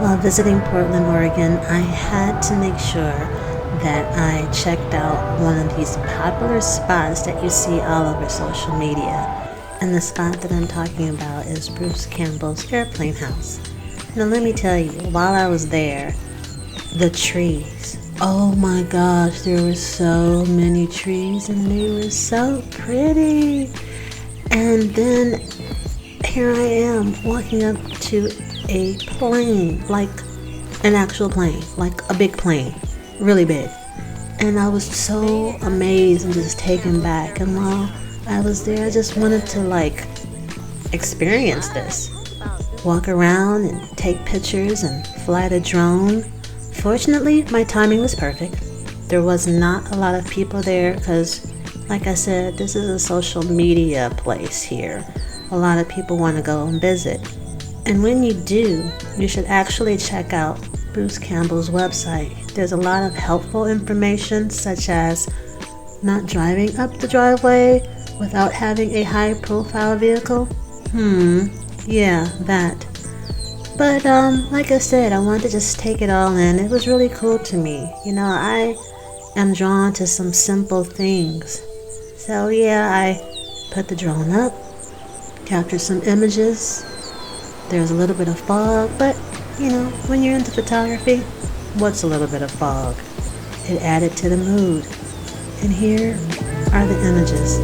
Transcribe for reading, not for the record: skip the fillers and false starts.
While visiting Portland, Oregon, I had to make sure that I checked out one of these popular spots that you see all over social media. And the spot that I'm talking about is Bruce Campbell's Airplane House. Now let me tell you, while I was there, the trees. Oh my gosh, there were so many trees and they were so pretty. And then here I am walking up to a plane, like an actual plane, like a big plane, really big. And I was so amazed and just taken back. And while I was there, I just wanted to experience this. Walk around and take pictures and fly the drone. Fortunately, my timing was perfect. There was not a lot of people there because, like I said, this is a social media place here. A lot of people want to go and visit. And when you do, you should actually check out Bruce Campbell's website. There's a lot of helpful information, such as not driving up the driveway without having a high-profile vehicle. Yeah, that. But like I said, I wanted to just take it all in. It was really cool to me. I am drawn to some simple things. So yeah, I put the drone up, captured some images. There's a little bit of fog, but when you're into photography, what's a little bit of fog? It added to the mood. And here are the images.